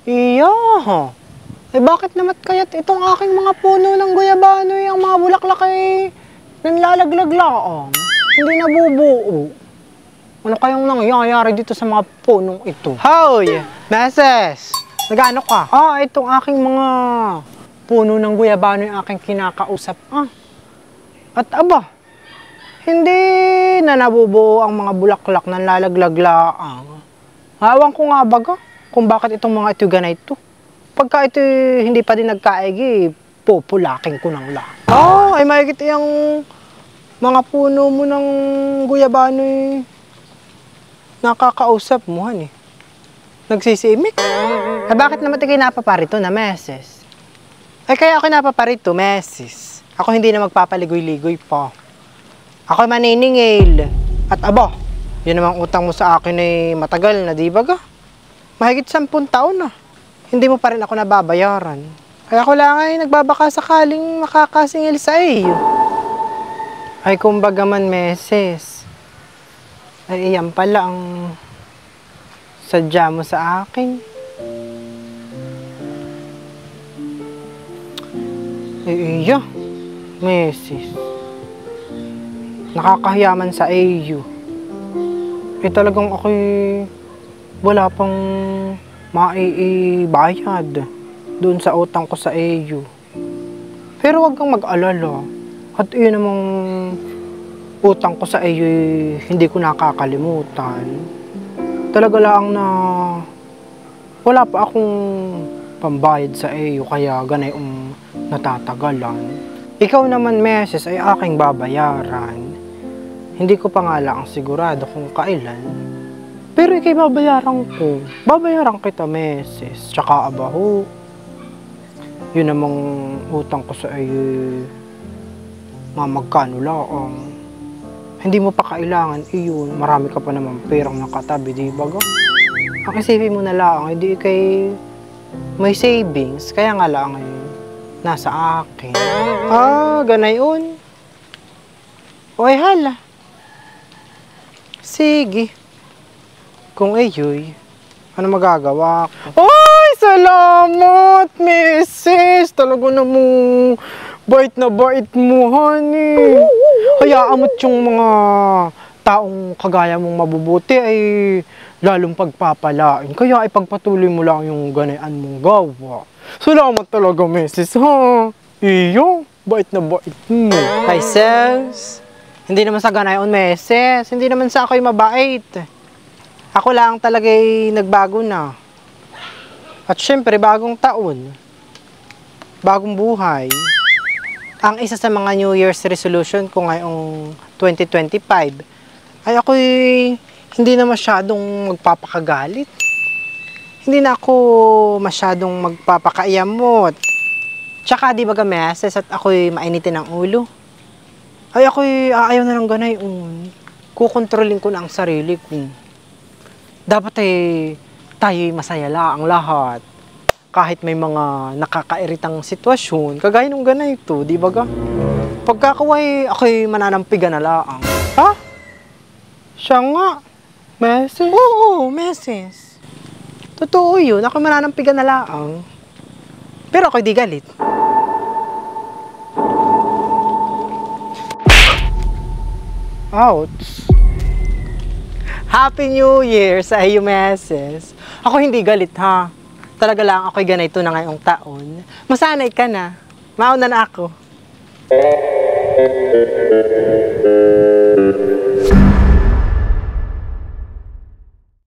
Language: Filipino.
Iya. Bakit naman kaya't itong aking mga puno ng guyabano ang mga bulaklak ay nanlalaglag lang? Hindi nabubuo. Ano kayang nangyayari dito sa mga punong ito? Hoy! Meses! Nag-ano ka? Itong aking mga puno ng guyabano yung aking kinakausap. At aba, hindi na nabubuo ang mga bulaklak ng lalaglag lang. Hawang ko nga baga kung bakit itong mga ito ganay ito. Pagka ito hindi pa din nagkaigi, pupulaking ko nang lang. Ay mahigit yung mga puno mo ng guyabano nakakausap mo, nagsisimik. Bakit naman ito napaparito na meses? Kaya ako napaparito, meses. Ako hindi na magpapaligoy-ligoy pa. Ako maniningil. At aba, yun namang utang mo sa akin ay matagal na, di ba ga? Mahigit 10 taon na. Hindi mo pa rin ako nababayaran. Kaya ako lang ay nagbabaka sakaling makakasingil sa iyo. Ay kumbaga man meses. Ay iyan pala ang sadya mo sa akin. Iya, meses. Nakakahiyaman sa iyo. Talagang ako'y wala pang maiibayad doon sa utang ko sa iyo. Pero wag kang mag-alala. At yun namang utang ko sa iyo hindi ko nakakalimutan. Talaga lang na wala pa akong pambayad sa iyo kaya ganay natatagalan. Ikaw naman meses ay aking babayaran. Hindi ko pa nga lang sigurado kung kailan. Pero ikay babayaran ko. Babayaran kita meses. Tsaka abaho. Yun namang utang ko sa iyo. Magkano lang. Hindi mo pa kailangan iyon. Marami ka pa naman perang nakatabi, di ba ga? Ang isipin mo na lang, hindi ikay may savings. Kaya nga lang nasa akin. Ganay yun. Oy, hala. Sige. Kung ayoy, ano magagawa ko? Ay, salamat, Mrs. Talaga namang bait na bait mo, honey. Hayaan mo't yung mga taong kagaya mong mabubuti ay lalong pagpapalain. Kaya ipagpatuloy mo lang yung ganayan mong gawa. Salamat talaga, Mrs. Ha? Iyo, bait na bait mo. Ay, sis. Hindi naman sa ganayon, Mrs. Hindi naman sa ako'y mabait. Ako lang talaga'y nagbago na. At syempre, bagong taon. Bagong buhay. Ang isa sa mga New Year's resolution ko ngayong 2025 ay ako'y hindi na masyadong magpapakagalit. Hindi na ako masyadong magpapakaiyamot. Tsaka di ba meses at ako'y mainitin ng ulo. Ay ako'y ayaw na ng ganay. Kukontrolin ko na ang sarili ko. Dapat tayo'y masaya lang ang lahat. Kahit may mga nakakairitang sitwasyon, kagaya nung ganito, di ba ga? Pagkakaway, ako'y mananampigan na lang. Ha? Siya nga. Meses? Oo, meses. Totoo yun, ako'y mananampigan na lang. Pero ako'y di galit. Ouch. Happy New Year sa iyo, meses. Ako hindi galit, ha? Talaga lang ako'y ganito na ngayong taon. Masanay ka na. Mauna na ako.